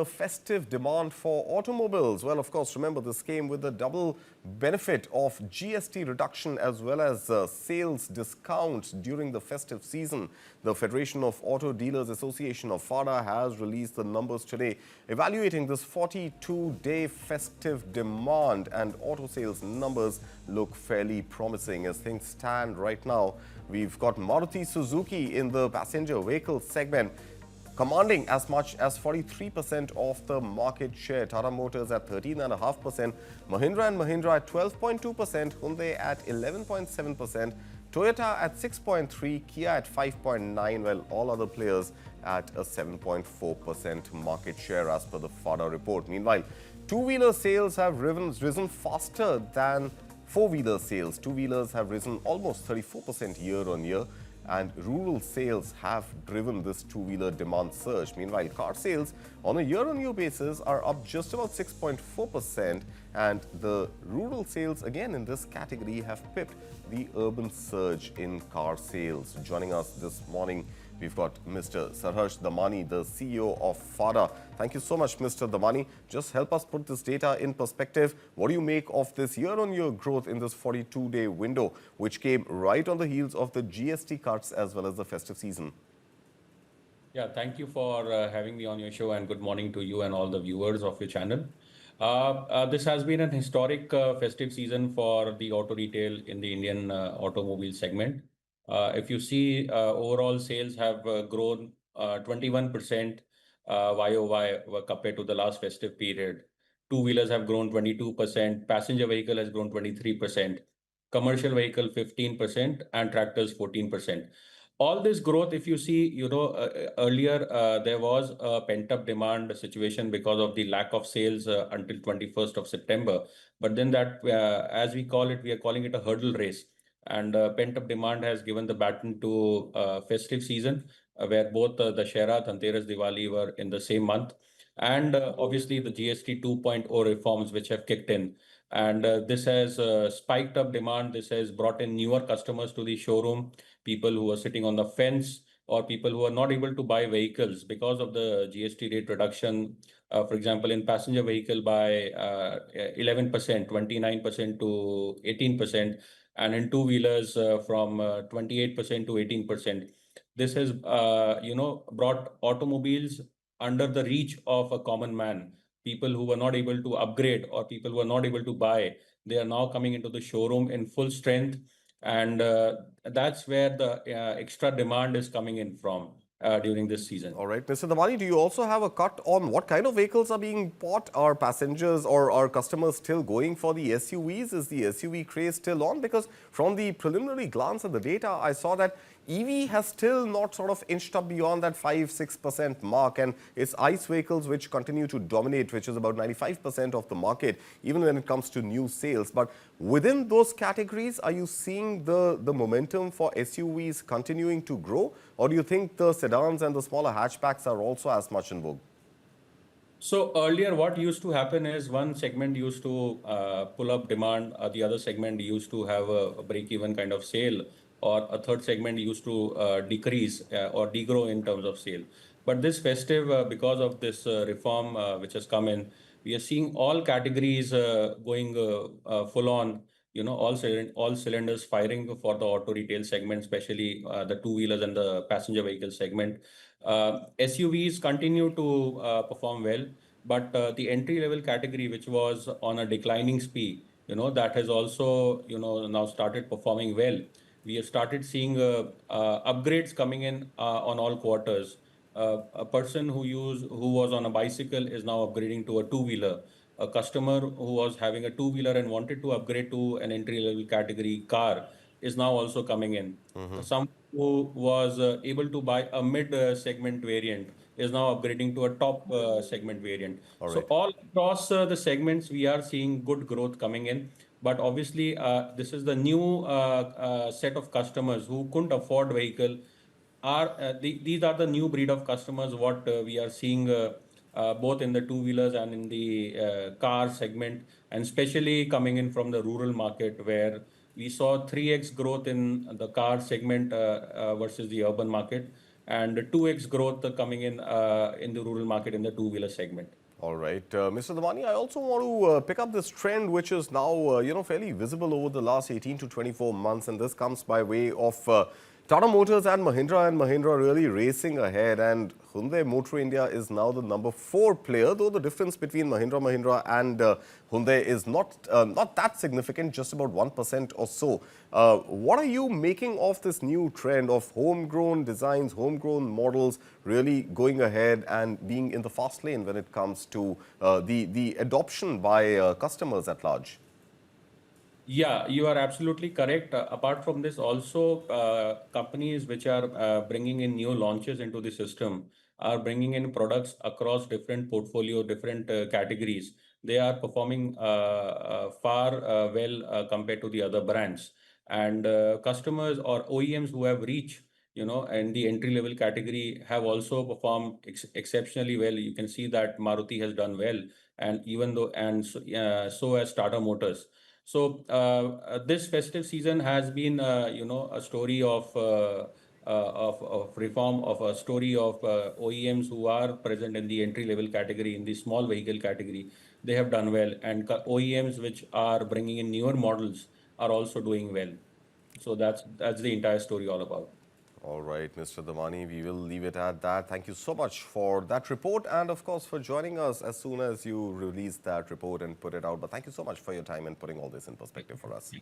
the festive demand for automobiles? Well, of course, remember this came with the double benefit of GST reduction as well as sales discounts during the festive season. The Federation of Auto Dealers Association of FADA has released the numbers today, evaluating this 42-day festive demand, and auto sales numbers look fairly promising. As things stand right now, we've got Maruti Suzuki in the passenger vehicle segment, commanding as much as 43% of the market share. Tata Motors at 13.5%, Mahindra and Mahindra at 12.2%, Hyundai at 11.7%, Toyota at 6.3%, Kia at 5.9%, while all other players at a 7.4% market share as per the FADA report. Meanwhile, two-wheeler sales have risen faster than four-wheeler sales. Two-wheelers have risen almost 34% year-on-year, and rural sales have driven this two-wheeler demand surge. Meanwhile, car sales on a year-on-year basis are up just about 6.4%, and the rural sales again in this category have pipped the urban surge in car sales. Joining us this morning, we've got Mr. Sarharsh Damani, the CEO of FADA. Thank you so much, Mr. Damani. Just help us put this data in perspective. What do you make of this year-on-year growth in this 42-day window, which came right on the heels of the GST cuts as well as the festive season? Yeah, thank you for having me on your show, and good morning to you and all the viewers of your channel. This has been an historic festive season for the auto retail in the Indian automobile segment. If you see, overall sales have grown 21% YOY compared to the last festive period. Two-wheelers have grown 22%, passenger vehicle has grown 23%, commercial vehicle 15%, and tractors 14%. All this growth, if you see, earlier there was a pent-up demand situation because of the lack of sales until 21st of September. But then that, as we call it, we are calling it a hurdle race. And pent-up demand has given the baton to festive season, where both the Dussehra, Dhanteras, Diwali were in the same month. And obviously the GST 2.0 reforms which have kicked in. And this has spiked up demand. This has brought in newer customers to the showroom, people who are sitting on the fence, or people who are not able to buy vehicles because of the GST rate reduction. For example, in passenger vehicle by 11%, 29% to 18%, and in two-wheelers from 28% to 18%. This has, brought automobiles under the reach of a common man. People who were not able to upgrade or people who were not able to buy, they are now coming into the showroom in full strength. And that's where the extra demand is coming in from during this season. All right. Mr. Damani, do you also have a cut on what kind of vehicles are being bought? Are passengers or are customers still going for the SUVs? Is the SUV craze still on? Because from the preliminary glance at the data, I saw that EV has still not sort of inched up beyond that 5-6% mark, and it's ICE vehicles which continue to dominate, which is about 95% of the market, even when it comes to new sales. But within those categories, are you seeing the momentum for SUVs continuing to grow, or do you think the sedans and the smaller hatchbacks are also as much in vogue? So earlier, what used to happen is one segment used to pull up demand, the other segment used to have a break-even kind of sale, or a third segment used to decrease or degrow in terms of sale. But this festive, because of this reform which has come in, we are seeing all categories going full on, all cylinders firing for the auto retail segment, especially the two-wheelers and the passenger vehicle segment. SUVs continue to perform well, but the entry-level category, which was on a declining speed, that has also, now started performing well. We have started seeing upgrades coming in on all quarters. A person who was on a bicycle is now upgrading to a two-wheeler. A customer who was having a two-wheeler and wanted to upgrade to an entry-level category car is now also coming in. Some who was able to buy a mid-segment variant is now upgrading to a top segment variant. So all across the segments, we are seeing good growth coming in. But obviously, this is the new set of customers who couldn't afford vehicle. These are the new breed of customers what we are seeing both in the two-wheelers and in the car segment, and especially coming in from the rural market, where we saw 3x growth in the car segment versus the urban market. and 2x growth coming in the rural market in the two-wheeler segment. All right. Mr. Damani, I also want to pick up this trend which is now, fairly visible over the last 18 to 24 months. And this comes by way of Tata Motors and Mahindra really racing ahead. And Hyundai Motor India is now the number 4 player, though the difference between Mahindra and Hyundai is not that significant, just about 1% or so. What are you making of this new trend of homegrown designs, homegrown models really going ahead and being in the fast lane when it comes to the adoption by customers at large? Yeah, you are absolutely correct. Apart from this, also companies which are bringing in new launches into the system are bringing in products across different portfolio, different categories. They are performing far compared to the other brands. And customers or OEMs who have reached, in the entry level category have also performed exceptionally well. You can see that Maruti has done well, and so has Tata Motors. So this festive season has been, a story of reform, of a story of OEMs who are present in the entry level category, in the small vehicle category. They have done well, and OEMs which are bringing in newer models are also doing well. So that's the entire story all about. All right, Mr. Damani, we will leave it at that. Thank you so much for that report and, of course, for joining us as soon as you release that report and put it out. But thank you so much for your time and putting all this in perspective for us.